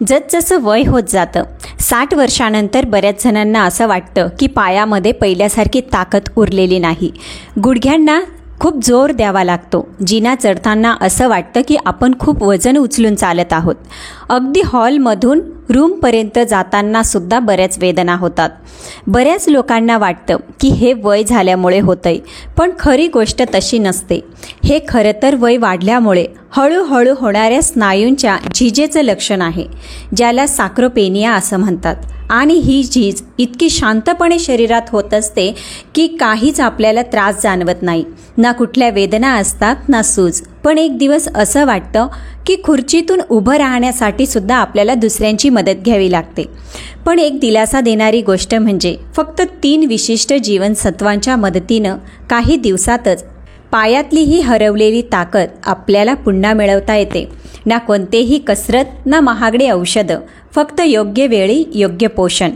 जसजसं वय होत जातं 60 वर्षानंतर बऱ्याच जणांना असं वाटतं की पायामध्ये पहिल्यासारखी ताकद उरलेली नाही. गुडघ्यांना खूप जोर द्यावा लागतो. जिना चढताना असं वाटतं की आपण खूप वजन उचलून चालत आहोत. अगदी हॉलमधून रूमपर्यंत जाताना सुद्धा बऱ्याच वेदना होतात. बऱ्याच लोकांना वाटतं की हे वय झाल्यामुळे होतंय, पण खरी गोष्ट तशी नसते. हे खरं तर वय वाढल्यामुळे हळूहळू होणाऱ्या स्नायूंच्या झिजेचं लक्षण आहे, ज्याला साक्रोपेनिया असं म्हणतात. आणि ही झीज इतकी शांतपणे शरीरात होत असते की काहीच आपल्याला त्रास जाणवत नाही, ना कुठल्या वेदना असतात ना सूज. पण एक दिवस असं वाटतं की खुर्चीतून उभं राहण्यासाठी सुद्धा आपल्याला दुसऱ्यांची मदत घ्यावी लागते. पण एक दिलासा देणारी गोष्ट म्हणजे फक्त 3 विशिष्ट जीवनसत्वांच्या मदतीनं काही दिवसातच पायातली ही हरवलेली ताकद आपल्याला पुन्हा मिळवता येते. ना कोणतेही कसरत, ना महागडी औषधं, फक्त योग्य वेळी योग्य पोषण.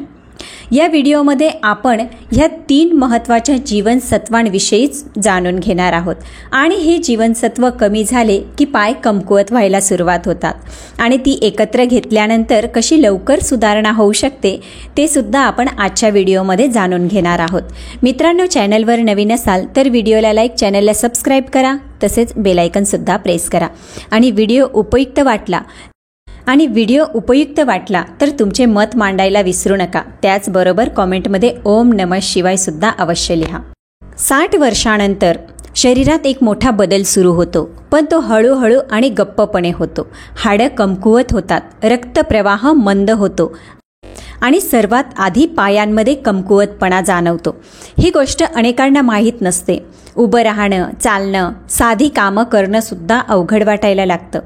या व्हिडिओमध्ये आपण ह्या 3 महत्त्वाच्या जीवनसत्वांविषयीच जाणून घेणार आहोत. आणि हे जीवनसत्व कमी झाले की पाय कमकुवत व्हायला सुरुवात होतात आणि ती एकत्र घेतल्यानंतर कशी लवकर सुधारणा होऊ शकते ते सुद्धा आपण आजच्या व्हिडिओमध्ये जाणून घेणार आहोत. मित्रांनो, चॅनलवर नवीन असाल तर व्हिडिओला लाईक, चॅनलला सबस्क्राईब करा, तसेच बेलायकनसुद्धा प्रेस करा. आणि व्हिडिओ उपयुक्त वाटला तर तुमचे मत मांडायला विसरू नका. त्याचबरोबर कॉमेंटमध्ये ओम नमः शिवाय सुद्धा अवश्य लिहा. 60 वर्षानंतर शरीरात एक मोठा बदल सुरू होतो, पण तो हळूहळू आणि गप्पपणे होतो. हाडं कमकुवत होतात, रक्तप्रवाह मंद होतो आणि सर्वात आधी पायांमध्ये कमकुवतपणा जाणवतो. ही गोष्ट अनेकांना माहीत नसते. उभं राहणं, चालणं, साधी कामं करणंसुद्धा अवघड वाटायला लागतं,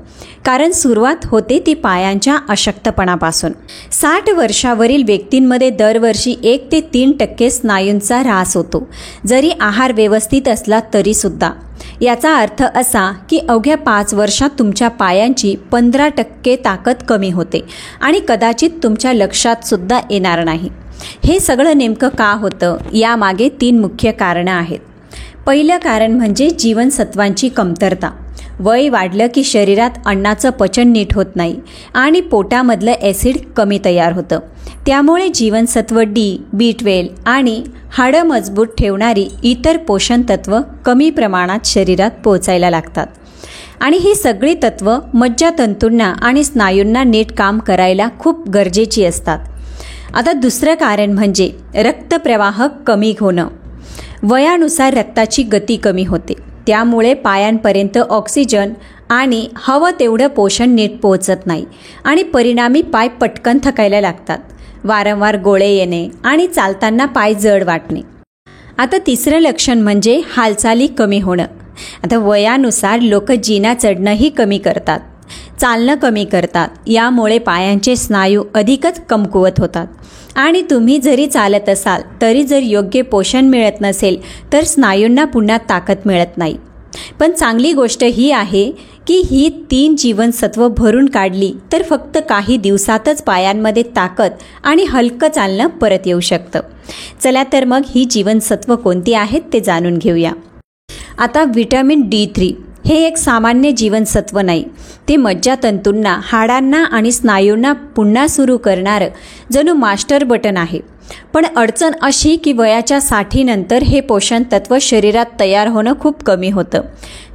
कारण सुरुवात होते ती पायांच्या अशक्तपणापासून. 60 वर्षावरील व्यक्तींमध्ये दरवर्षी 1 ते 3% स्नायूंचा ऱ्हास होतो, जरी आहार व्यवस्थित असला तरीसुद्धा. याचा अर्थ असा की अवघ्या 5 वर्षात तुमच्या पायांची 15% ताकद कमी होते आणि कदाचित तुमच्या लक्षात सुद्धा येणार नाही. हे सगळं नेमकं का होतं, यामागे 3 मुख्य कारणं आहेत. पहिलं कारण म्हणजे जीवनसत्वांची कमतरता. वय वाढलं की शरीरात अन्नाचं पचन नीट होत नाही आणि पोटामधलं ॲसिड कमी तयार होतं. त्यामुळे जीवनसत्व D, B12 आणि हाडं मजबूत ठेवणारी इतर पोषण तत्त्व कमी प्रमाणात शरीरात पोचायला लागतात. आणि ही सगळी तत्त्व मज्जातंतूंना आणि स्नायूंना नीट काम करायला खूप गरजेची असतात. आता दुसरं कारण म्हणजे रक्तप्रवाह कमी होणं. वयानुसार रक्ताची गती कमी होते, त्यामुळे पायांपर्यंत ऑक्सिजन आणि हवं तेवढं पोषण नीट पोहोचत नाही आणि परिणामी पाय पटकन थकायला लागतात. वारंवार गोळे येणे आणि चालताना पाय जड वाटणे. आता तिसरं लक्षण म्हणजे हालचाली कमी होणं. आता वयानुसार लोक जिना चढणंही कमी करतात, चालणं कमी करतात. यामुळे पायांचे स्नायू अधिकच कमकुवत होतात आणि तुम्ही जरी चालत असाल तरी जर योग्य पोषण मिळत नसेल तर स्नायूंना पुन्हा ताकद मिळत नाही. पण चांगली गोष्ट ही आहे की ही 3 जीवनसत्व भरून काढली तर फक्त काही दिवसातच पायांमध्ये ताकद आणि हलकं चालणं परत येऊ शकतं. चला तर मग ही जीवनसत्व कोणती आहेत ते जाणून घेऊया. आता व्हिटॅमिन D3 हे एक सामान्य जीवनसत्व नाही. ते मज्जातंतूंना, हाडांना आणि स्नायूंना पुन्हा सुरू करणारं जणू मास्टर बटन आहे. पण अडचण अशी की वयाच्या 60 नंतर हे पोषण तत्व शरीरात तयार होणं खूप कमी होतं.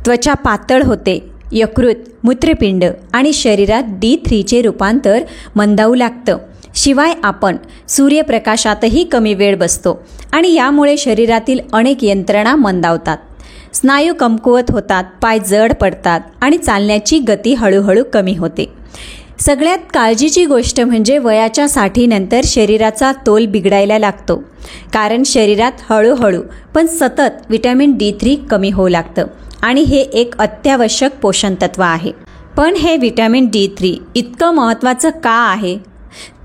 त्वचा पातळ होते, यकृत, मूत्रपिंड आणि शरीरात D3चे रूपांतर मंदावू लागतं. शिवाय आपण सूर्यप्रकाशातही कमी वेळ बसतो आणि यामुळे शरीरातील अनेक यंत्रणा मंदावतात. स्नायू कमकुवत होतात, पाय जड पडतात आणि चालण्याची गती हळूहळू कमी होते. सगळ्यात काळजीची गोष्ट म्हणजे वयाच्या 60 नंतर शरीराचा तोल बिघडायला लागतो, कारण शरीरात हळूहळू पण सतत व्हिटॅमिन D3 कमी होऊ लागतं आणि हे एक अत्यावश्यक पोषण तत्व आहे. पण हे व्हिटॅमिन D3 इतकं महत्त्वाचं का आहे,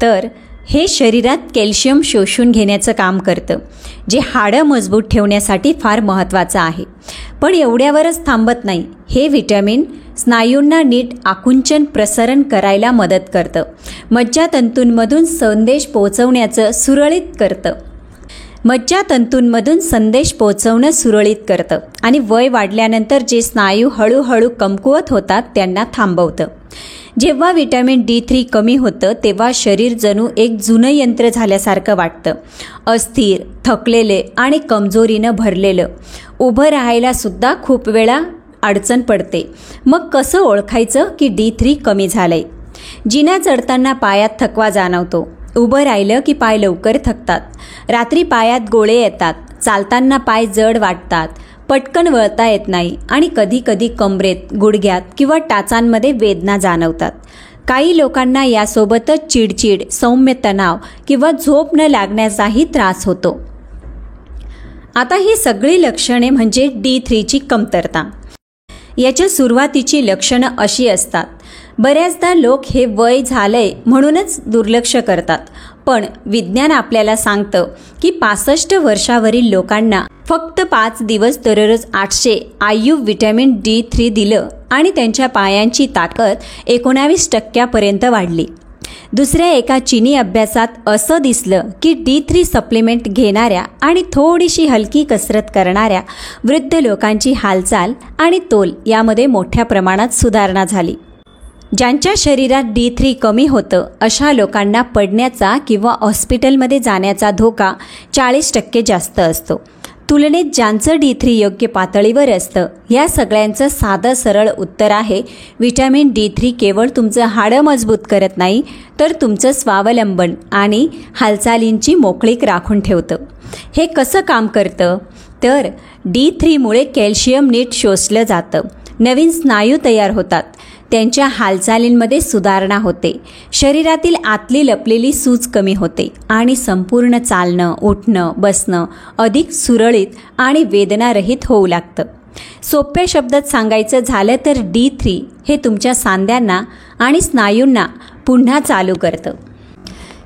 तर हे शरीरात कॅल्शियम शोषून घेण्याचं काम करतं, जे हाडं मजबूत ठेवण्यासाठी फार महत्त्वाचं आहे. पण एवढ्यावरच थांबत नाही. हे व्हिटॅमिन स्नायूंना नीट आकुंचन प्रसरण करायला मदत करतं, मज्जातंतूंमधून संदेश पोहोचवण्याचं सुरळीत करतं आणि वय वाढल्यानंतर जे स्नायू हळूहळू कमकुवत होतात त्यांना थांबवतं. जेव्हा व्हिटॅमिन D3 कमी होतं तेव्हा शरीर जणू एक जुनं यंत्र झाल्यासारखं वाटतं. अस्थिर, थकलेले आणि कमजोरीनं भरलेलं. उभं राहायला सुद्धा खूप वेळा अडचण पडते. मग कसं ओळखायचं की D3 कमी झालंय? जिना चढताना पायात थकवा जाणवतो. उभं राहिलं की पाय लवकर थकतात. रात्री पायात गोळे येतात. चालताना पाय जड वाटतात. पटकन वळता येत नाही आणि कधी कधी कमरेत, गुडघ्यात किंवा टाचांमध्ये वेदना जाणवतात. काही लोकांना यासोबतच चिडचिड, सौम्य तणाव किंवा झोप न लागण्याचाही त्रास होतो. आता ही सगळी लक्षणे म्हणजे D3ची कमतरता. याच्या सुरुवातीची लक्षणं अशी असतात. बऱ्याचदा लोक हे वय झालंय म्हणूनच दुर्लक्ष करतात. पण विज्ञान आपल्याला सांगतं की 65 वर्षावरील लोकांना फक्त 5 दिवस दररोज 800 IU व्हिटॅमिन D3 दिलं आणि त्यांच्या पायांची ताकद 19% वाढली. दुसऱ्या एका चीनी अभ्यासात असं दिसलं की D3 सप्लिमेंट घेणाऱ्या आणि थोडीशी हलकी कसरत करणाऱ्या वृद्ध लोकांची हालचाल आणि तोल यामध्ये मोठ्या प्रमाणात सुधारणा झाली. ज्यांच्या शरीरात D3 कमी होतं अशा लोकांना पडण्याचा किंवा हॉस्पिटलमध्ये जाण्याचा धोका 40% जास्त असतो. तुलनेत ज्यांचं D3 योग्य पातळीवर असतं या सगळ्यांचं साधं सरळ उत्तर आहे, व्हिटॅमिन D3 केवळ तुमचं हाडं मजबूत करत नाही तर तुमचं स्वावलंबन आणि हालचालींची मोकळीक राखून ठेवतं. हे कसं काम करतं? तर D3मुळे कॅल्शियम नीट शोषलं जातं. नवीन स्नायू तयार होतात. त्यांच्या हालचालींमध्ये सुधारणा होते. शरीरातील आतली लपलेली सूज कमी होते आणि संपूर्ण चालणं, उठणं, बसणं अधिक सुरळीत आणि वेदनारहित होऊ लागतं. सोप्या शब्दात सांगायचं झालं तर D3 हे तुमच्या सांध्यांना आणि स्नायूंना पुन्हा चालू करतं.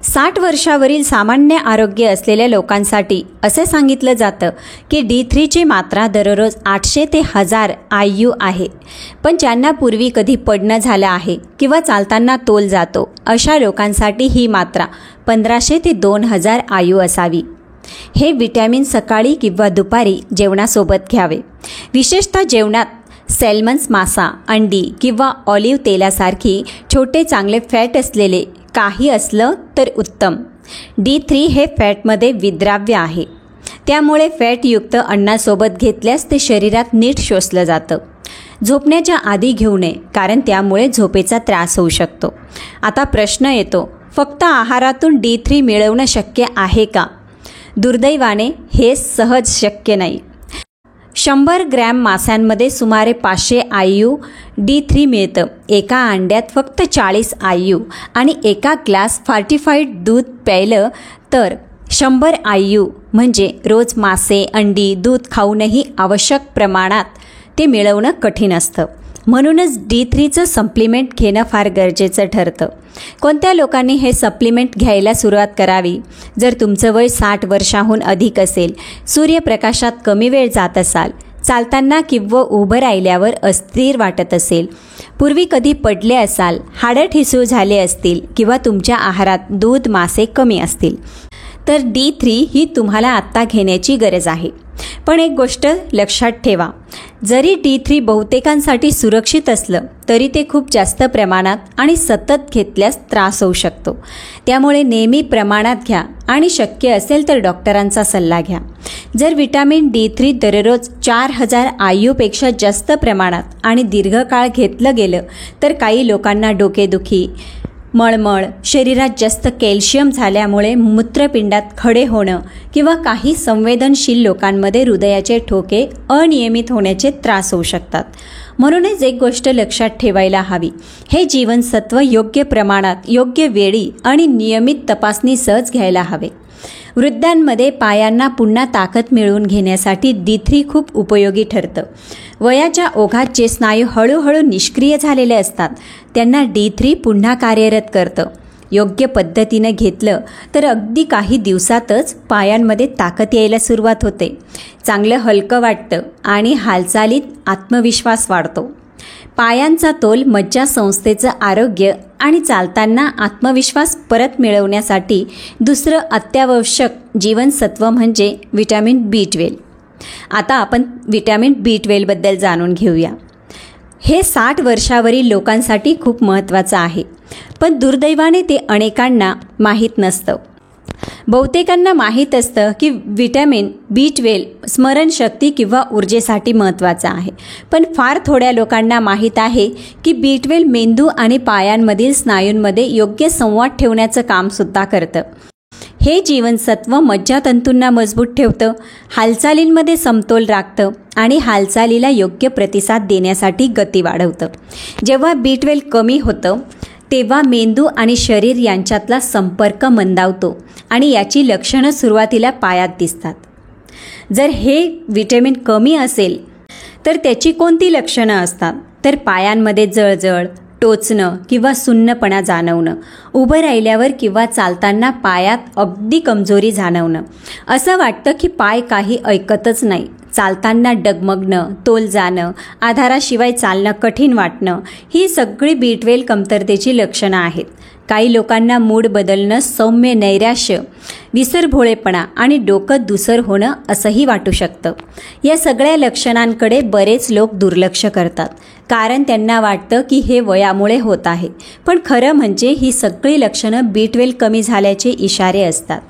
60 वर्षावरील सामान्य आरोग्य असलेल्या लोकांसाठी असे सांगितलं जातं की D3ची मात्रा दररोज 800 ते 1000 IU आहे. पण ज्यांना पूर्वी कधी पडणं झालं आहे किंवा चालताना तोल जातो अशा लोकांसाठी ही मात्रा 1500 ते 2000 IU असावी. हे व्हिटॅमिन सकाळी किंवा दुपारी जेवणासोबत घ्यावे. विशेषतः जेवणात सॅल्मन्स मासा, अंडी किंवा ऑलिव्ह तेलासारखी छोटे चांगले फॅट असलेले काही असलं तर उत्तम. D3 हे फॅटमध्ये विद्राव्य आहे. त्यामुळे फॅटयुक्त अन्नासोबत घेतल्यास ते शरीरात नीट शोषलं जातं. झोपण्याच्या आधी घेऊ नये कारण त्यामुळे झोपेचा त्रास होऊ शकतो. आता प्रश्न येतो, फक्त आहारातून D3 मिळवणं शक्य आहे का? दुर्दैवाने हे सहज शक्य नाही. 100 ग्रॅम माशांमध्ये सुमारे 500 IU D3 मिळतं. एका अंड्यात फक्त 40 IU आणि एका ग्लास फॉर्टिफाईड दूध प्यायलं तर 100 IU म्हणजे रोज मासे, अंडी, दूध खाऊनही आवश्यक प्रमाणात ते मिळवणं कठीण असतं. म्हणूनच D3चं सप्लिमेंट घेणं फार गरजेचं ठरतं. कोणत्या लोकांनी हे सप्लिमेंट घ्यायला सुरुवात करावी? जर तुमचं वय 60 वर्षाहून अधिक असेल, सूर्यप्रकाशात कमी वेळ जात असाल, चालताना किंवा उभं राहिल्यावर अस्थिर वाटत असेल, पूर्वी कधी पडले असाल, हाडं ठिसूळ झाले असतील किंवा तुमच्या आहारात दूध, मासे कमी असतील तर D3 ही तुम्हाला आत्ता घेण्याची गरज आहे. पण एक गोष्ट लक्षात ठेवा, जरी D3 बहुतेकांसाठी सुरक्षित असलं तरी ते खूप जास्त प्रमाणात आणि सतत घेतल्यास त्रास होऊ शकतो. त्यामुळे नेहमी प्रमाणात घ्या आणि शक्य असेल तर डॉक्टरांचा सल्ला घ्या. जर व्हिटॅमिन D3 दररोज 4000 IU पेक्षा जास्त प्रमाणात आणि दीर्घकाळ घेतलं गेलं तर काही लोकांना डोकेदुखी, मळमळ, शरीरात जास्त कॅल्शियम झाल्यामुळे मूत्रपिंडात खडे होणं किंवा काही संवेदनशील लोकांमध्ये हृदयाचे ठोके अनियमित होण्याचे त्रास होऊ शकतात. म्हणूनच एक गोष्ट लक्षात ठेवायला हवी, हे जीवनसत्व योग्य प्रमाणात, योग्य वेळी आणि नियमित तपासणीसहच घ्यायला हवे. वृद्धांमध्ये पायांना पुन्हा ताकद मिळवून घेण्यासाठी D3 खूप उपयोगी ठरतं. वयाच्या ओघात जे स्नायू हळूहळू निष्क्रिय झालेले असतात त्यांना D3 पुन्हा कार्यरत करतं. योग्य पद्धतीनं घेतलं तर अगदी काही दिवसातच पायांमध्ये ताकद यायला सुरुवात होते. चांगलं हलकं वाटतं आणि हालचालीत आत्मविश्वास वाढतो. पायांचा तोल, मज्जासंस्थेचं आरोग्य आणि चालताना आत्मविश्वास परत मिळवण्यासाठी दुसरं अत्यावश्यक जीवनसत्व म्हणजे व्हिटॅमिन B12. आता आपण व्हिटॅमिन B12 बद्दल जाणून घेऊया. हे 60 वर्षावरील लोकांसाठी खूप महत्त्वाचं आहे, पण दुर्दैवाने ते अनेकांना माहीत नसतं. बहुतेकांना माहीत असतं की व्हिटॅमिन B12 स्मरणशक्ती किंवा ऊर्जेसाठी महत्त्वाचं आहे, पण फार थोड्या लोकांना माहीत आहे की B12 मेंदू आणि पायांमधील स्नायूंमध्ये योग्य संवाद ठेवण्याचं कामसुद्धा करतं. हे जीवनसत्व मज्जातंतूंना मजबूत ठेवतं, हालचालींमध्ये समतोल राखतं आणि हालचालीला योग्य प्रतिसाद देण्यासाठी गती वाढवतं. जेव्हा B12 कमी होतं तेव्हा मेंदू आणि शरीर यांच्यातला संपर्क मंदावतो आणि याची लक्षणं सुरुवातीला पायात दिसतात. जर हे व्हिटॅमिन कमी असेल तर त्याची कोणती लक्षणं असतात, तर पायांमध्ये जळजळ, टोचणं किंवा सुन्नपणा जाणवणं, उभं राहिल्यावर किंवा चालताना पायात अगदी कमजोरी जाणवणं, असं वाटतं की पाय काही ऐकतच नाही, चालताना डगमगणं, तोल जाणं, आधाराशिवाय चालणं कठीण वाटणं, ही सगळी B12 कमतरतेची लक्षणं आहेत. काही लोकांना मूड बदलणं, सौम्य नैराश्य, विसरभोळेपणा आणि डोकं धुसर होणं असंही वाटू शकतं. या सगळ्या लक्षणांकडे बरेच लोक दुर्लक्ष करतात, कारण त्यांना वाटतं की हे वयामुळे होत आहे, पण खरं म्हणजे ही सगळी लक्षणं B12 कमी झाल्याचे इशारे असतात.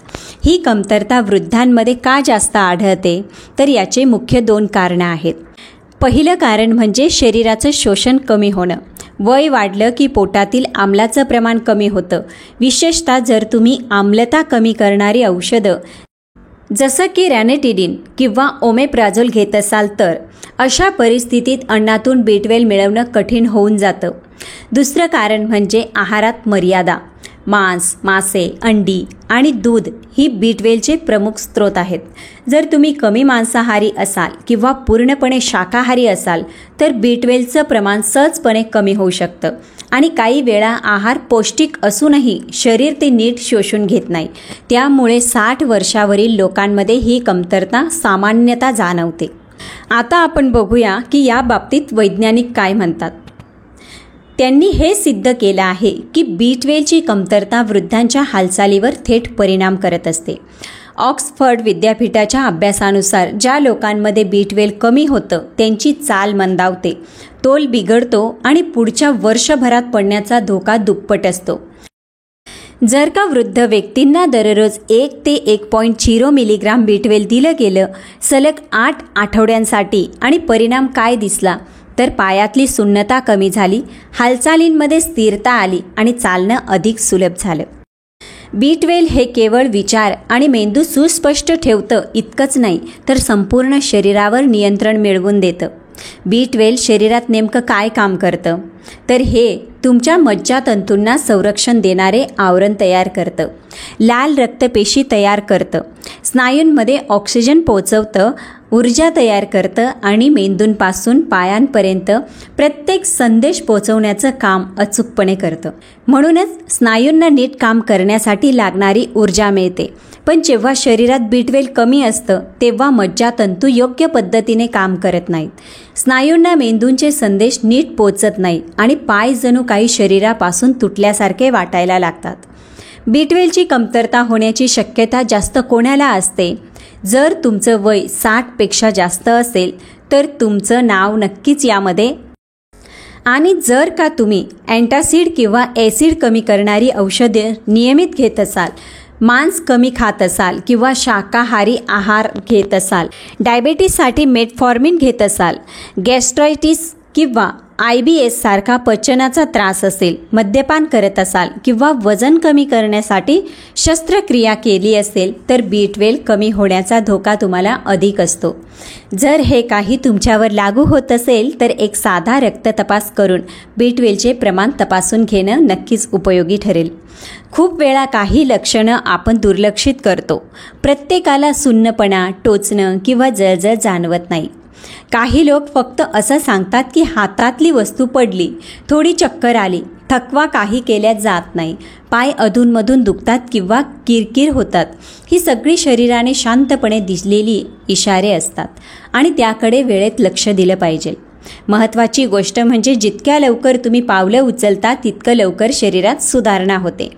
ही कमतरता वृद्धांमध्ये का जास्त आढळते, तर याचे मुख्य 2 कारणं आहेत. पहिलं कारण म्हणजे शरीराचं शोषण कमी होणं. वय वाढलं की पोटातील आम्लाचं प्रमाण कमी होतं, विशेषतः जर तुम्ही आम्लता कमी करणारी औषधं जसं की रॅनेटिडिन किंवा ओमेप्राझोल घेत असाल तर. अशा परिस्थितीत अन्नातून B12 मिळवणं कठीण होऊन जातं. दुसरं कारण म्हणजे आहारात मर्यादा. मांस, मासे, अंडी आणि दूध ही B12चे प्रमुख स्रोत आहेत. जर तुम्ही कमी मांसाहारी असाल किंवा पूर्णपणे शाकाहारी असाल तर B12चं प्रमाण सहजपणे कमी होऊ शकतं आणि काही वेळा आहार पौष्टिक असूनही शरीर ते नीट शोषून घेत नाही. त्यामुळे 60 वर्षावरील लोकांमध्ये ही कमतरता सामान्यतः जाणवते. आता आपण बघूया की या बाबतीत वैज्ञानिक काय म्हणतात. त्यांनी हे सिद्ध केलं आहे की B12ची कमतरता वृद्धांच्या हालचालीवर थेट परिणाम करत असते. ऑक्सफर्ड विद्यापीठाच्या अभ्यासानुसार ज्या लोकांमध्ये B12 कमी होतं त्यांची चाल मंदावते, तोल बिघडतो आणि पुढच्या वर्षभरात पडण्याचा धोका दुप्पट असतो. जर का वृद्ध व्यक्तींना दररोज 1 ते 1.0 मिलीग्राम B12 दिलं गेलं सलग 8 आठवड्यांसाठी आणि परिणाम काय दिसला, तर पायातली सुन्नता कमी झाली, हालचालींमध्ये स्थिरता आली आणि चालणं अधिक सुलभ झालं. B12 हे केवळ विचार आणि मेंदू सुस्पष्ट ठेवतं इतकंच नाही, तर संपूर्ण शरीरावर नियंत्रण मिळवून देतं. B12 शरीरात नेमकं काय काम करतं, तर हे तुमच्या मज्जातंतूंना संरक्षण देणारे आवरण तयार करतं, लाल रक्तपेशी तयार करतं, स्नायूंमध्ये ऑक्सिजन पोहोचवतं, ऊर्जा तयार करतं आणि मेंदूंपासून पायांपर्यंत प्रत्येक संदेश पोहोचवण्याचं काम अचूकपणे करतं. म्हणूनच स्नायूंना नीट काम करण्यासाठी लागणारी ऊर्जा मिळते. पण जेव्हा शरीरात B12 कमी असतं तेव्हा मज्जातंतू योग्य पद्धतीने काम करत नाहीत, स्नायूंना मेंदूंचे संदेश नीट पोहोचत नाही आणि पाय जणू काही शरीरापासून तुटल्यासारखे वाटायला लागतात. B12ची कमतरता होण्याची शक्यता जास्त कोणाला असते, जर तुमचं वय 60 पेक्षा जास्त असेल तर तुमचं नाव नक्कीच यामध्ये. आणि जर का तुम्ही अँटासिड किंवा ॲसिड कमी करणारी औषधे नियमित घेत असाल, मांस कमी खात असाल किंवा शाकाहारी आहार घेत असाल, डायबेटीससाठी मेटफॉर्मिन घेत असाल, गॅस्ट्रायटिस किंवा IBS सारखा पचनाचा त्रास असेल, मद्यपान करत असाल किंवा वजन कमी करण्यासाठी शस्त्रक्रिया केली असेल तर B12 कमी होण्याचा धोका तुम्हाला अधिक असतो. जर हे काही तुमच्यावर लागू होत असेल तर एक साधा रक्त तपास करून B12चे प्रमाण तपासून घेणं नक्कीच उपयोगी ठरेल. खूप वेळा काही लक्षणं आपण दुर्लक्षित करतो. प्रत्येकाला सुन्नपणा, टोचणं किंवा जळजळ जाणवत नाही. काही लोक फक्त असं सांगतात की हातातली वस्तू पडली, थोडी चक्कर आली, थकवा काही केल्या जात नाही, पाय अधूनमधून दुखतात किंवा किरकिर होतात. ही सगळी शरीराने शांतपणे दिसलेली इशारे असतात आणि त्याकडे वेळेत लक्ष दिलं पाहिजे. महत्त्वाची गोष्ट म्हणजे जितक्या लवकर तुम्ही पावलं उचलता तितकं लवकर शरीरात सुधारणा होते.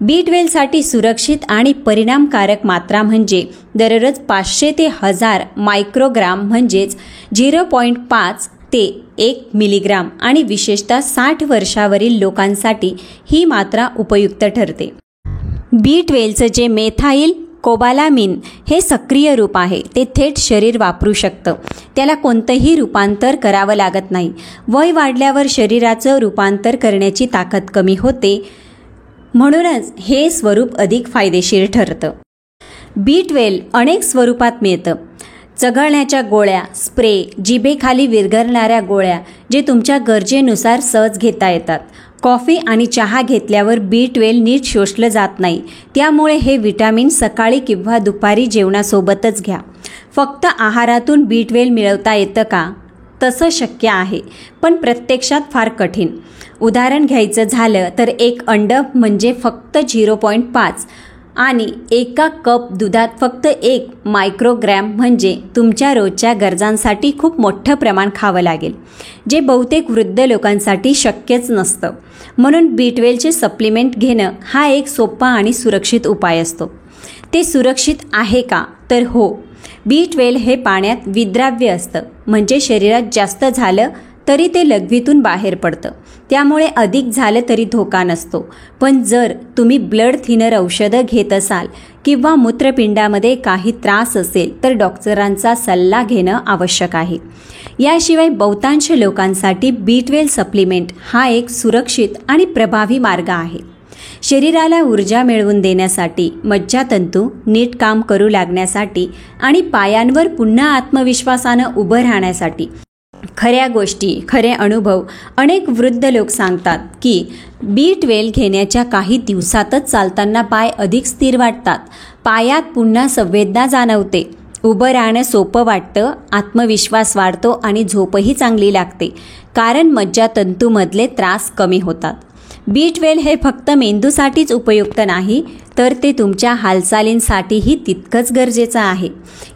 B12 साठी सुरक्षित आणि परिणामकारक मात्रा म्हणजे दररोज 500 ते 1000 मायक्रोग्राम म्हणजेच 0.5 ते 1 मिलीग्राम आणि विशेषतः 60 वर्षावरील लोकांसाठी ही मात्रा उपयुक्त ठरते. B12चं जे मेथाइल कोबालामिन हे सक्रिय रूप आहे ते थेट शरीर वापरू शकतं. त्याला कोणतंही रूपांतर करावं लागत नाही. वय वाढल्यावर शरीराचं रूपांतर करण्याची ताकद कमी होते, म्हणूनच हे स्वरूप अधिक फायदेशीर ठरतं. B12 अनेक स्वरूपात मिळतं. चघळण्याच्या गोळ्या, स्प्रे, जिभेखाली विरघळणाऱ्या गोळ्या जे तुमच्या गरजेनुसार सहज घेता येतात. कॉफी आणि चहा घेतल्यावर B12 नीट शोषलं जात नाही, त्यामुळे हे विटॅमिन सकाळी किंवा दुपारी जेवणासोबतच घ्या. फक्त आहारातून B12 मिळवता येतं का? तसं शक्य आहे, पण प्रत्यक्षात फार कठीण. उदाहरण घ्यायचं झालं तर एक अंड म्हणजे फक्त 0.5 आणि 1 कप दुधात फक्त 1 मायक्रोग्रॅम म्हणजे तुमच्या रोजच्या गरजांसाठी खूप मोठं प्रमाण खावं लागेल, जे बहुतेक वृद्ध लोकांसाठी शक्यच नसतं. म्हणून B12चे सप्लिमेंट घेणं हा एक सोपा आणि सुरक्षित उपाय असतो. ते सुरक्षित आहे का? तर हो. B12 हे पाण्यात विद्राव्य असतं, म्हणजे शरीरात जास्त झालं तरी ते लघवीतून बाहेर पडतं. त्यामुळे अधिक झालं तरी धोका नसतो. पण जर तुम्ही ब्लड थिनर औषधं घेत असाल किंवा मूत्रपिंडामध्ये काही त्रास असेल तर डॉक्टरांचा सल्ला घेणं आवश्यक आहे. याशिवाय बहुतांश लोकांसाठी B12 सप्लिमेंट हा एक सुरक्षित आणि प्रभावी मार्ग आहे. शरीराला ऊर्जा मिळवून देण्यासाठी, मज्जातंतू नीट काम करू लागण्यासाठी आणि पायांवर पुन्हा आत्मविश्वासानं उभं राहण्यासाठी. खऱ्या गोष्टी, खरे अनुभव अनेक वृद्ध लोक सांगतात की B12 घेण्याच्या काही दिवसातच चालताना पाय अधिक स्थिर वाटतात, पायात पुन्हा संवेदना जाणवते, उभं राहणं सोपं वाटतं, आत्मविश्वास वाढतो आणि झोपही चांगली लागते, कारण मज्जातंतूमधले त्रास कमी होतात. B12 हे फक्त मेंदूसाठीच उपयुक्त नाही, तर ते तुमच्या हालचालींसाठीही तितकंच गरजेचं आहे.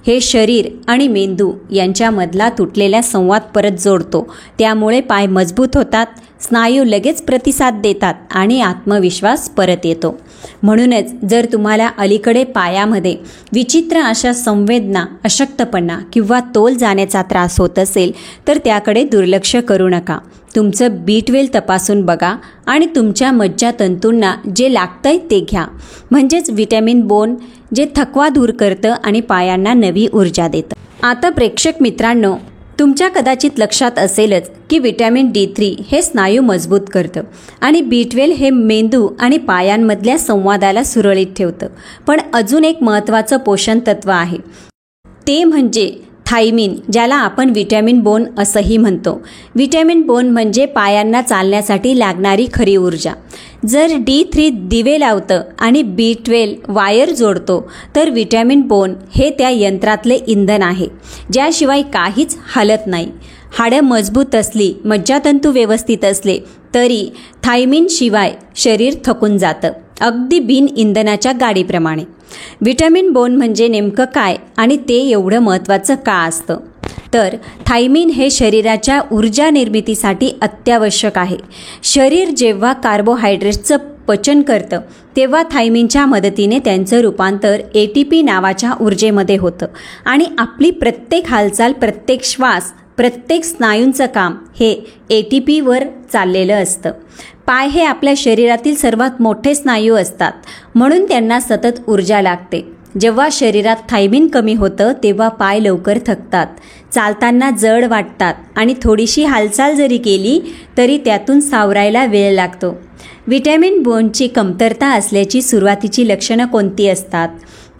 हे शरीर आणि मेंदू यांच्यामधला तुटलेला संवाद परत जोडतो. त्यामुळे पाय मजबूत होतात, स्नायू लगेच प्रतिसाद देतात आणि आत्मविश्वास परत येतो. म्हणूनच जर तुम्हाला अलीकडे पायामध्ये विचित्र अशा संवेदना, अशक्तपणा किंवा तोल जाण्याचा त्रास होत असेल तर त्याकडे दुर्लक्ष करू नका. तुमचं B12 तपासून बघा आणि तुमच्या मज्जातंतूंना जे लागतंय ते घ्या. म्हणजेच विटॅमिन बोन जे थकवा दूर करतं आणि पायांना नवी ऊर्जा देतं. आता प्रेक्षक मित्रांनो, तुमच्या कदाचित लक्षात असेलच की विटॅमिन D3 हे स्नायू मजबूत करतं आणि B12 हे मेंदू आणि पायांमधल्या संवादाला सुरळीत ठेवतं. पण अजून एक महत्त्वाचं पोषण तत्व आहे, ते म्हणजे थायमिन, ज्याला आपण विटॅमिन बोन असंही म्हणतो. विटॅमिन बोन म्हणजे पायांना चालण्यासाठी लागणारी खरी ऊर्जा. जर D3 दिवे लावतं आणि B12 वायर जोडतो, तर विटॅमिन बोन हे त्या यंत्रातले इंधन आहे, ज्याशिवाय काहीच हालत नाही. हाडं मजबूत असली, मज्जातंतू व्यवस्थित असले तरी थायमिनशिवाय शरीर थकून जातं, अगदी बिन इंधनाच्या गाडीप्रमाणे. विटॅमिन बोन म्हणजे नेमकं काय आणि ते एवढं महत्त्वाचं का असतं? तर थायमिन हे शरीराच्या ऊर्जा निर्मितीसाठी अत्यावश्यक आहे. शरीर जेव्हा कार्बोहायड्रेट्सचं पचन करतं तेव्हा थायमिनच्या मदतीने त्यांचं रूपांतर ATP नावाच्या ऊर्जेमध्ये होतं आणि आपली प्रत्येक हालचाल, प्रत्येक श्वास, प्रत्येक स्नायूंचं काम हे ATPवर चाललेलं असतं. पाय हे आपल्या शरीरातील सर्वात मोठे स्नायू असतात, म्हणून त्यांना सतत ऊर्जा लागते. जेव्हा शरीरात थायमिन कमी होतं तेव्हा पाय लवकर थकतात, चालताना जड वाटतात आणि थोडीशी हालचाल जरी केली तरी त्यातून सावरायला वेळ लागतो. विटॅमिन बोनची कमतरता असल्याची सुरुवातीची लक्षणं कोणती असतात?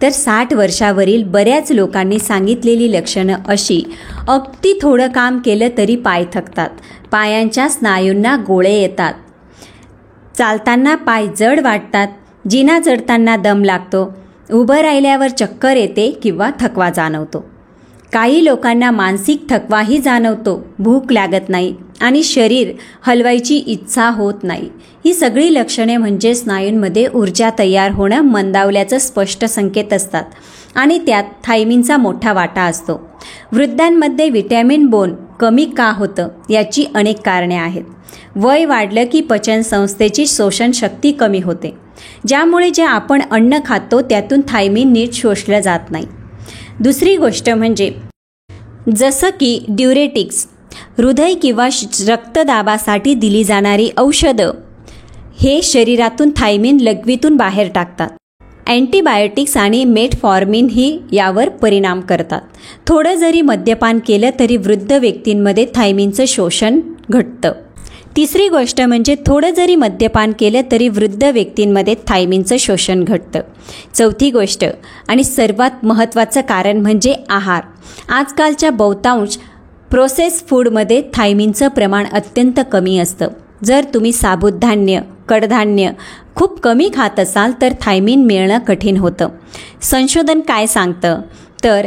तर 60 वर्षावरील बऱ्याच लोकांनी सांगितलेली लक्षणं अशी: अगदी थोडं काम केलं तरी पाय थकतात, पायांच्या स्नायूंना गोळे येतात, चालताना पाय जड वाटतात, जिना चढताना दम लागतो, उभं राहिल्यावर चक्कर येते किंवा थकवा जाणवतो. काही लोकांना मानसिक थकवाही जाणवतो, भूक लागत नाही आणि शरीर हलवायची इच्छा होत नाही. ही सगळी लक्षणे म्हणजे स्नायूंमध्ये ऊर्जा तयार होणं मंदावल्याचं स्पष्ट संकेत असतात आणि त्यात थायमिनचा मोठा वाटा असतो. वृद्धांमध्ये विटॅमिन बोन कमी का होतं याची अनेक कारणे आहेत. वय वाढलं की पचनसंस्थेची शोषण शक्ती कमी होते, ज्यामुळे जे आपण अन्न खातो त्यातून थायमिन नीट शोषलं जात नाही. दुसरी गोष्ट म्हणजे जसं की ड्युरेटिक्स, हृदय किंवा रक्तदाबासाठी दिली जाणारी औषधं हे शरीरातून थायमिन लघवीतून बाहेर टाकतात. अँटीबायोटिक्स आणि मेटफॉर्मिन ही यावर परिणाम करतात. थोडं जरी मद्यपान केलं तरी वृद्ध व्यक्तींमध्ये थायमिनचं शोषण घटतं. तिसरी गोष्ट म्हणजे थोडं जरी मद्यपान केलं तरी वृद्ध व्यक्तींमध्ये थायमिनचं शोषण घटतं. चौथी गोष्ट आणि सर्वात महत्त्वाचं कारण म्हणजे आहार. आजकालच्या बहुतांश प्रोसेस फूडमध्ये थायमिनचं प्रमाण अत्यंत कमी असतं. जर तुम्ही साबुधान्य, कडधान्य खूप कमी खात असाल तर थायमिन मिळणं कठीण होतं. संशोधन काय सांगतं तर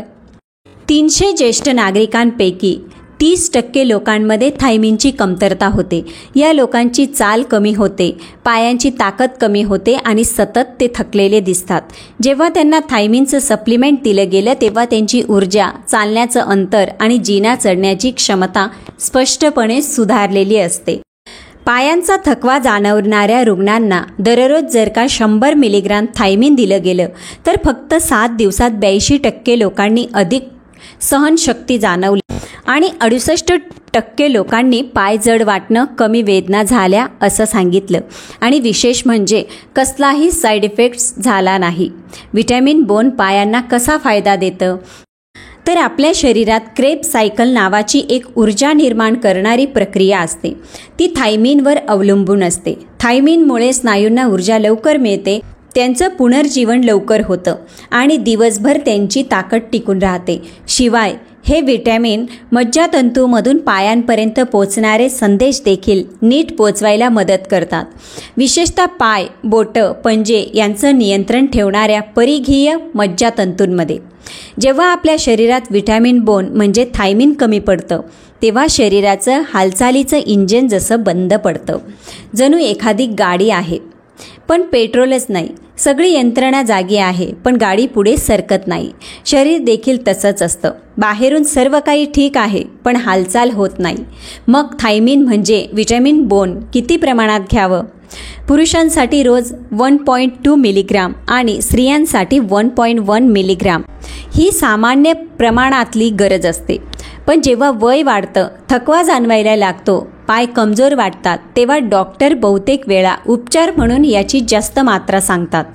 300 ज्येष्ठ नागरिकांपैकी 30% लोकांमध्ये थायमिनची कमतरता होते. या लोकांची चाल कमी होते, पायांची ताकद कमी होते आणि सतत ते थकलेले दिसतात. जेव्हा त्यांना थायमिनचं सप्लिमेंट दिलं गेलं तेव्हा त्यांची ऊर्जा, चालण्याचं अंतर आणि जिना चढण्याची क्षमता स्पष्टपणे सुधारलेली असते. पायांचा थकवा जाणवणाऱ्या रुग्णांना दररोज जर का 100 मिलीग्राम थायमिन दिलं गेलं तर फक्त 7 दिवसात 82% लोकांनी अधिक सहनशक्ती जाणवली आणि 68% लोकांनी पाय जड वाटणं, कमी वेदना झाल्या असं सांगितलं. आणि विशेष म्हणजे कसलाही साईड इफेक्ट्स झाला नाही. व्हिटॅमिन बोन पायांना कसा फायदा देतं तर आपल्या शरीरात क्रेब सायकल नावाची एक ऊर्जा निर्माण करणारी प्रक्रिया असते. ती थायमिनवर अवलंबून असते. थायमिनमुळे स्नायूंना ऊर्जा लवकर मिळते, त्यांचं पुनर्जीवन लवकर होतं आणि दिवसभर त्यांची ताकद टिकून राहते. शिवाय हे व्हिटॅमिन मज्जातंतूमधून पायांपर्यंत पोचणारे संदेश देखील नीट पोचवायला मदत करतात. विशेषतः पाय, बोटं, पंजे यांचं नियंत्रण ठेवणाऱ्या परिघीय मज्जातंतूंमध्ये. जेव्हा आपल्या शरीरात व्हिटॅमिन बोन म्हणजे थायमिन कमी पडतं तेव्हा शरीराचं हालचालीचं इंजिन जसं बंद पडतं. जणू एखादी गाडी आहे पण पेट्रोलच नाही. सगळी यंत्रणा जागी आहे पण गाडी पुढे सरकत नाही. शरीर देखील तसंच असतं. बाहेरून सर्व काही ठीक आहे पण हालचाल होत नाही. मग थायमिन म्हणजे व्हिटॅमिन बोन किती प्रमाणात घ्यावं? पुरुषांसाठी रोज 1.2 मिलीग्राम आणि स्त्रियांसाठी 1.1 मिलीग्राम ही सामान्य प्रमाणातली गरज असते. पण जेव्हा वय वाढतं, थकवा जाणवायला लागतो, पाय कमजोर वाटतात तेव्हा डॉक्टर बहुतेक वेळा उपचार म्हणून याची जास्त मात्रा सांगतात.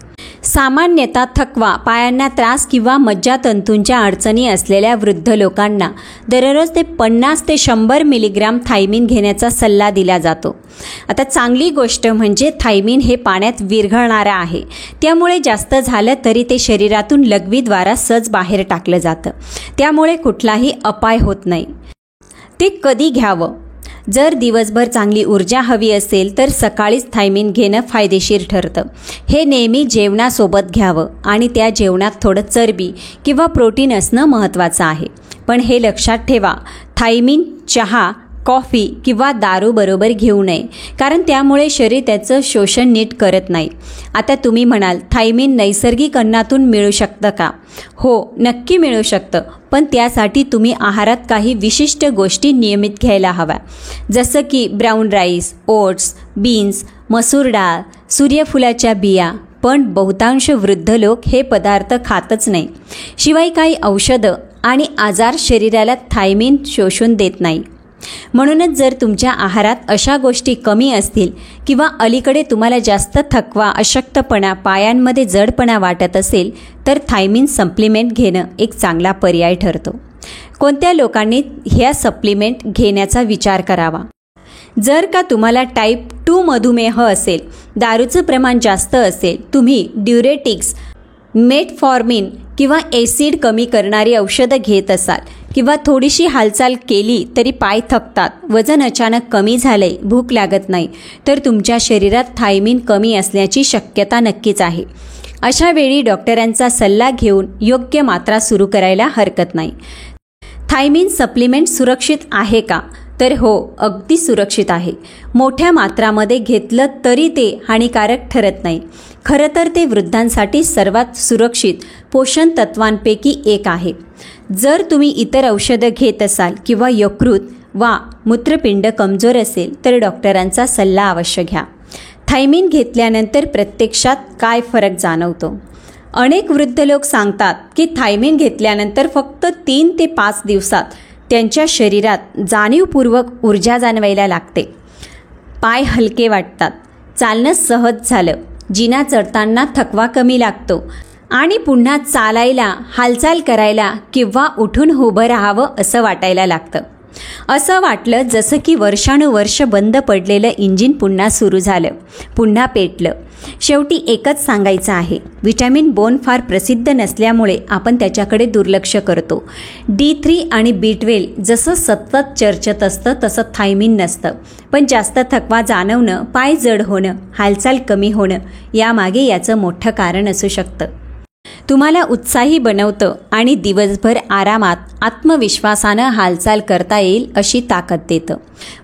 सामान्यतः थकवा, पायांना त्रास किंवा मज्जातंतूंच्या अडचणी असलेल्या वृद्ध लोकांना दररोज ते 50 ते 100 मिलीग्राम थायमिन घेण्याचा सल्ला दिला जातो. आता चांगली गोष्ट म्हणजे थायमिन हे पाण्यात विरघळणारं आहे. त्यामुळे जास्त झालं तरी ते शरीरातून लघवीद्वारा सहज बाहेर टाकलं जातं. त्यामुळे कुठलाही अपाय होत नाही. ते कधी घ्यावं? जर दिवसभर चांगली ऊर्जा हवी असेल तर सकाळीच थायमिन घेणं फायदेशीर ठरतं. हे नेहमी जेवणासोबत घ्यावं आणि त्या जेवणात थोडं चरबी किंवा प्रोटीन असणं महत्त्वाचं आहे. पण हे लक्षात ठेवा, थायमिन चहा, कॉफी किंवा दारूबरोबर घेऊ नये, कारण त्यामुळे शरीर त्याचं शोषण नीट करत नाही. आता तुम्ही म्हणाल, थायमिन नैसर्गिक अन्नातून मिळू शकतं का? हो, नक्की मिळू शकतं, पण त्यासाठी तुम्ही आहारात काही विशिष्ट गोष्टी नियमित घ्यायला हव्या. जसं की ब्राऊन राईस, ओट्स, बीन्स, मसूर डाळ, सूर्यफुलाच्या बिया. पण बहुतांश वृद्ध लोक हे पदार्थ खातच नाही. शिवाय काही औषधं आणि आजार शरीराला थायमिन शोषून देत नाही. म्हणूनच जर तुमच्या आहारात अशा गोष्टी कमी असतील किंवा अलीकडे तुम्हाला जास्त थकवा, अशक्तपणा, पायांमध्ये जडपणा वाटत असेल तर थायमिन सप्लिमेंट घेणं एक चांगला पर्याय ठरतो. कोणत्या लोकांनी ह्या सप्लिमेंट घेण्याचा विचार करावा? जर का तुम्हाला टाईप 2 मधुमेह असेल, दारूचं प्रमाण जास्त असेल, तुम्ही ड्युरेटिक्स, मेटफॉर्मिन किंवा ॲसिड कमी करणारी औषधं घेत असाल किंवा थोडीशी हालचाल केली तरी पाय थकतात, वजन अचानक कमी झाले, भूक लागत नाही, तर तुमच्या शरीरात थायमिन कमी असण्याची शक्यता नक्कीच आहे. अशा वेळी डॉक्टरांचा सल्ला घेऊन योग्य मात्रा सुरू करायला हरकत नाही. थायमिन सप्लिमेंट सुरक्षित आहे का? तर हो, अगदी सुरक्षित आहे. मोठ्या मात्रामध्ये घेतलं तरी ते हानिकारक ठरत नाही. खरं तर ते वृद्धांसाठी सर्वात सुरक्षित पोषण तत्वांपैकी एक आहे. जर तुम्ही इतर औषधं घेत असाल किंवा यकृत वा मूत्रपिंड कमजोर असेल तर डॉक्टरांचा सल्ला अवश्य घ्या. थायमिन घेतल्यानंतर प्रत्यक्षात काय फरक जाणवतो? अनेक वृद्ध लोक सांगतात की थायमिन घेतल्यानंतर फक्त 3 ते 5 दिवसात त्यांच्या शरीरात जाणीवपूर्वक ऊर्जा जाणवायला लागते. पाय हलके वाटतात, चालणं सहज झालं, जिना चढताना थकवा कमी लागतो आणि पुन्हा चालायला, हालचाल करायला किंवा उठून उभं राहावं असं वाटायला लागतं. असं वाटलं जसं की वर्षानुवर्ष बंद पडलेलं इंजिन पुन्हा सुरू झालं, पुन्हा पेटलं. शेवटी एकच सांगायचं आहे, व्हिटॅमिन बोन फार प्रसिद्ध नसल्यामुळे आपण त्याच्याकडे दुर्लक्ष करतो. D3 आणि B12 जसं सतत चर्चेत असतं तसं थायमिन नसतं. पण जास्त थकवा जाणवणं, पाय जड होणं, हालचाल कमी होणं यामागे याचं मोठं कारण असू शकतं. तुम्हाला उत्साही बनवतं आणि दिवसभर आरामात आत्मविश्वासानं हालचाल करता येईल अशी ताकद देतं.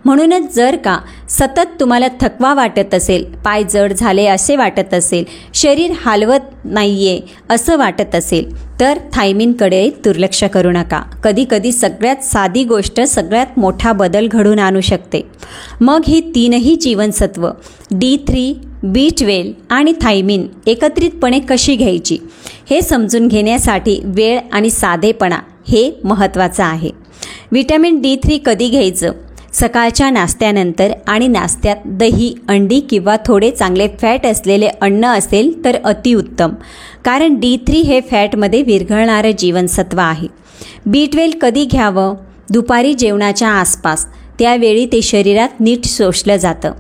म्हणूनच जर का सतत तुम्हाला थकवा वाटत असेल, पाय जड झाले असे वाटत असेल, शरीर हालवत नाहीये असं वाटत असेल तर थायमिनकडे दुर्लक्ष करू नका. कधी कधी सगळ्यात साधी गोष्ट सगळ्यात मोठा बदल घडून आणू शकते. मग ही तीनही जीवनसत्व D3, B12 आणि थायमिन एकत्रितपणे कशी घ्यायची हे समजून घेण्यासाठी वेळ आणि साधेपणा हे महत्त्वाचं आहे. व्हिटॅमिन D3 कधी घ्यायचं? सकाळच्या नाश्त्यानंतर आणि नाश्त्यात दही, अंडी किंवा थोडे चांगले फॅट असलेले अन्न असेल तर अतिउत्तम, कारण D3 हे फॅटमध्ये विरघळणारं जीवनसत्व आहे. B12 कधी घ्यावं? दुपारी जेवणाच्या आसपास, त्यावेळी ते शरीरात नीट शोषलं जातं.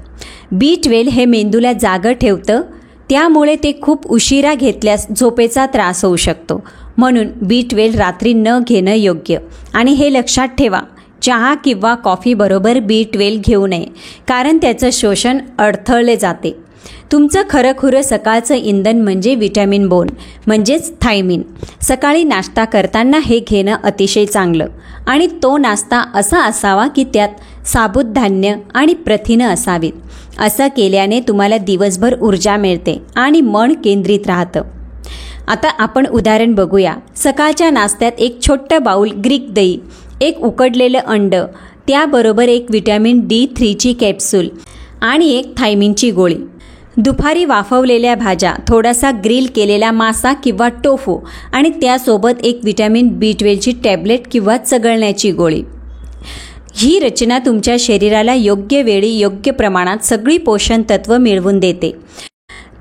B12 हे मेंदूला जागं ठेवतं, त्यामुळे ते खूप उशिरा घेतल्यास झोपेचा त्रास होऊ शकतो. म्हणून B12 रात्री न घेणं योग्य. आणि हे लक्षात ठेवा, चहा किंवा कॉफीबरोबर B12 घेऊ नये, कारण त्याचं शोषण अडथळले जाते. तुमचं खरंखुरं सकाळचं इंधन म्हणजे व्हिटॅमिन बोन म्हणजेच थायमिन. सकाळी नाश्ता करताना हे घेणं अतिशय चांगलं. आणि तो नाश्ता असा असावा की त्यात साबुत धान्य आणि प्रथिनं असावीत. असं केल्याने तुम्हाला दिवसभर ऊर्जा मिळते आणि मन केंद्रित राहतं. आता आपण उदाहरण बघूया. सकाळच्या नाश्त्यात एक छोटं बाऊल ग्रीक दही, एक उकडलेलं अंड, त्याबरोबर एक व्हिटॅमिन D3ची कॅप्सूल आणि एक थायमिनची गोळी. दुपारी वाफवलेल्या भाज्या, थोडासा ग्रिल केलेला मासा किंवा टोफू आणि त्यासोबत एक व्हिटॅमिन B12ची टॅब्लेट किंवा चघळण्याची गोळी. ही रचना तुमच्या शरीराला योग्य वेळी योग्य प्रमाणात सगळी पोषण तत्त्व मिळवून देते.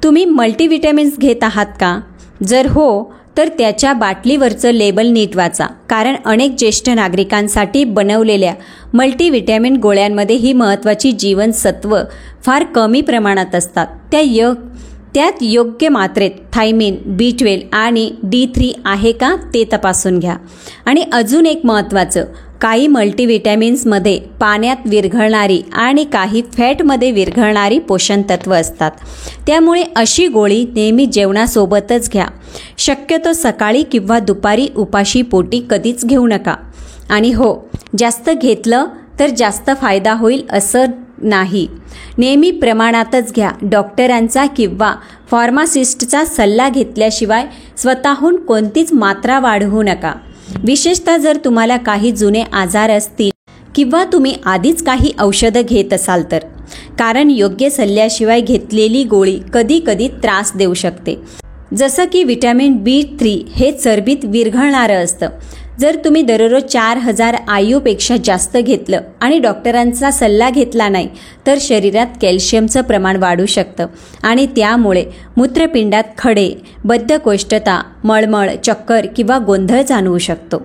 तुम्ही मल्टीव्हिटॅमिन्स घेत आहात का? जर हो तर त्याच्या बाटलीवरचं लेबल नीट वाचा, कारण अनेक ज्येष्ठ नागरिकांसाठी बनवलेल्या मल्टीव्हिटॅमिन गोळ्यांमध्ये ही महत्त्वाची जीवनसत्व फार कमी प्रमाणात असतात. त्यात योग्य मात्रेत थायमिन, B12 आणि D3 आहे का ते तपासून घ्या. आणि अजून एक महत्त्वाचं, काही मल्टीव्हिटॅमिन्समध्ये पाण्यात विरघळणारी आणि काही फॅटमध्ये विरघळणारी पोषण तत्व असतात. त्यामुळे अशी गोळी नेहमी जेवणासोबतच घ्या. शक्यतो सकाळी किंवा दुपारी उपाशी पोटी कधीच घेऊ नका. आणि हो, जास्त घेतलं तर जास्त फायदा होईल असं नाही. नेहमी प्रमाणातच घ्या. डॉक्टरांचा किंवा फार्मासिस्टचा सल्ला घेतल्याशिवाय स्वतःहून कोणतीच मात्रा वाढवू नका. विशेषतः जर तुम्हाला काही जुने आजार असतील किंवा तुम्ही आधीच काही औषधं घेत असाल तर, कारण योग्य सल्ल्याशिवाय घेतलेली गोळी कधी कधी त्रास देऊ शकते. जसं की व्हिटॅमिन B3 हे चरबीत विरघळणारं असतं. जर तुम्ही दररोज 4000 IU जास्त घेतलं आणि डॉक्टरांचा सल्ला घेतला नाही तर शरीरात कॅल्शियमचं प्रमाण वाढू शकतं आणि त्यामुळे मूत्रपिंडात खडे, बद्धकोष्ठता, मळमळ, चक्कर किंवा गोंधळ जाणवू शकतो.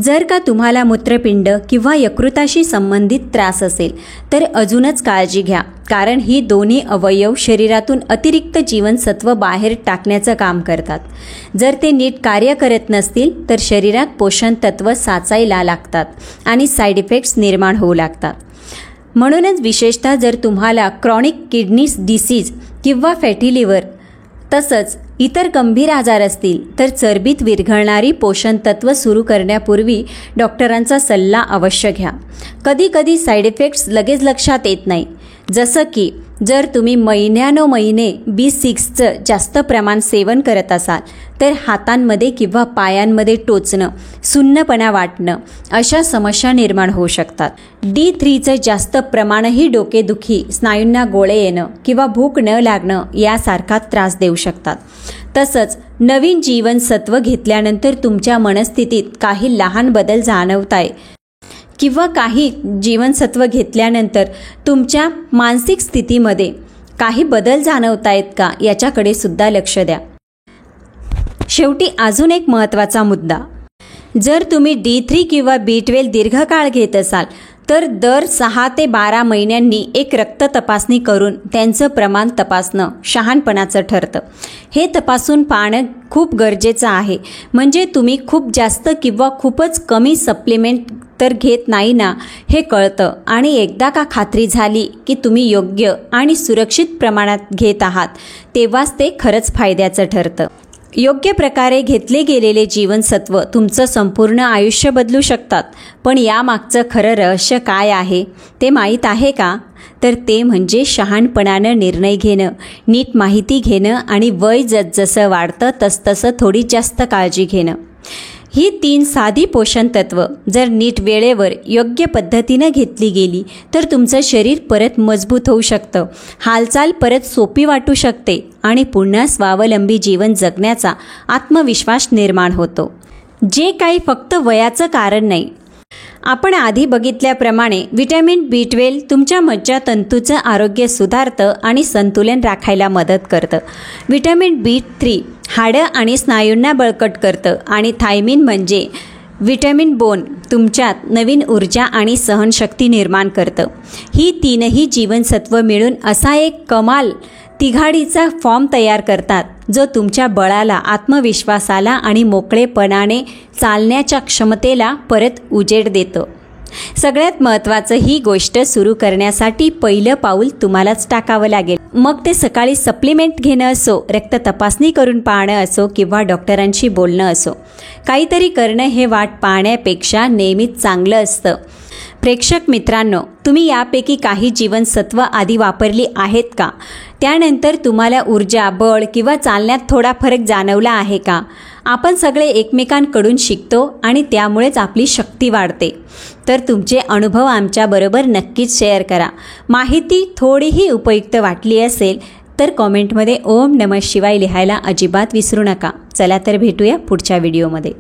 जर का तुम्हाला मूत्रपिंड किंवा यकृताशी संबंधित त्रास असेल तर अजूनच काळजी घ्या, कारण ही दोन्ही अवयव शरीरातून अतिरिक्त जीवनसत्व बाहेर टाकण्याचं काम करतात. जर ते नीट कार्य करत नसतील तर शरीरात पोषण तत्व साचायला लागतात आणि साईड इफेक्ट्स निर्माण होऊ लागतात. म्हणूनच विशेषतः जर तुम्हाला क्रॉनिक किडनी डिसीज किंवा फॅटी लिव्हर तसंच इतर गंभीर आजार असतील तर चरबीत विरघळणारी पोषण तत्व सुरू करण्यापूर्वी डॉक्टरांचा सल्ला अवश्य घ्या. कधी कधी साईड इफेक्ट्स लगेच लक्षात येत नाही. जसं की जर तुम्ही महिन्यानोमहिने B6चं जास्त प्रमाण सेवन करत असाल तर हातांमध्ये किंवा पायांमध्ये टोचणं, सुन्नपणा वाटणं अशा समस्या निर्माण होऊ शकतात. D3चं जास्त प्रमाणही डोकेदुखी, स्नायूंना गोळे येणं किंवा भूक न लागणं यासारखा त्रास देऊ शकतात. तसंच नवीन जीवनसत्व घेतल्यानंतर तुमच्या मनस्थितीत काही लहान बदल जाणवताय किंवा काही जीवनसत्व घेतल्यानंतर तुमच्या मानसिक स्थितीमध्ये काही बदल जाणवत आहेत का याच्याकडे सुद्धा लक्ष द्या. शेवटी अजून एक महत्त्वाचा मुद्दा, जर तुम्ही D3 किंवा B12 दीर्घकाळ घेत असाल तर दर 6 ते 12 महिन्यांनी एक रक्त तपासणी करून त्यांचं प्रमाण तपासणं शहाणपणाचं ठरतं. हे तपासून पाहणं खूप गरजेचं आहे, म्हणजे तुम्ही खूप जास्त किंवा खूपच कमी सप्लिमेंट तर घेत नाही ना हे कळतं. आणि एकदा का खात्री झाली की तुम्ही योग्य आणि सुरक्षित प्रमाणात घेत आहात तेव्हाच ते खरंच फायद्याचं ठरतं. योग्य प्रकारे घेतले गेलेले जीवनसत्व तुमचं संपूर्ण आयुष्य बदलू शकतात. पण यामागचं खरं रहस्य काय आहे ते माहीत आहे का? तर ते म्हणजे शहाणपणानं निर्णय घेणं, नीट माहिती घेणं आणि वय जसजसं वाढतं तसतसं थोडी जास्त काळजी घेणं. ही 3 साधी पोषण तत्व जर नीट वेळेवर योग्य पद्धतीनं घेतली गेली तर तुमचं शरीर परत मजबूत होऊ शकतं, हालचाल परत सोपी वाटू शकते आणि पुन्हा स्वावलंबी जीवन जगण्याचा आत्मविश्वास निर्माण होतो. जे काही फक्त वयाचं कारण नाही. आपण आधी बघितल्याप्रमाणे व्हिटॅमिन B12 तुमच्या मज्जातंतूचं आरोग्य सुधारतं आणि संतुलन राखायला मदत करतं. व्हिटॅमिन B3 हाडं आणि स्नायूंना बळकट करतं आणि थायमिन म्हणजे व्हिटॅमिन बोन तुमच्यात नवीन ऊर्जा आणि सहनशक्ती निर्माण करतं. ही 3ही जीवनसत्व मिळून असा एक कमाल तिघाडीचा फॉर्म तयार करतात जो तुमच्या बळाला, आत्मविश्वासाला आणि मोकळेपणाने चालण्याच्या क्षमतेला परत उजेड देतो. सगळ्यात महत्त्वाचं, ही गोष्ट सुरू करण्यासाठी पहिलं पाऊल तुम्हालाच टाकावं लागेल. मग ते सकाळी सप्लिमेंट घेणं असो, रक्त तपासणी करून पाहणं असो किंवा डॉक्टरांशी बोलणं असो. काहीतरी करणं हे वाट पाहण्यापेक्षा नेहमीच चांगलं असतं. प्रेक्षक मित्रांनो, तुम्ही यापैकी काही जीवनसत्व आधी वापरली आहेत का? त्यानंतर तुम्हाला ऊर्जा, बळ किंवा चालण्यात थोडा फरक जाणवला आहे का? आपण सगळे एकमेकांकडून शिकतो आणि त्यामुळेच आपली शक्ती वाढते. तर तुमचे अनुभव आमच्याबरोबर नक्कीच शेअर करा. माहिती थोडीही उपयुक्त वाटली असेल तर कॉमेंटमध्ये ओम नमः शिवाय लिहायला अजिबात विसरू नका. चला तर भेटूया पुढच्या व्हिडिओमध्ये.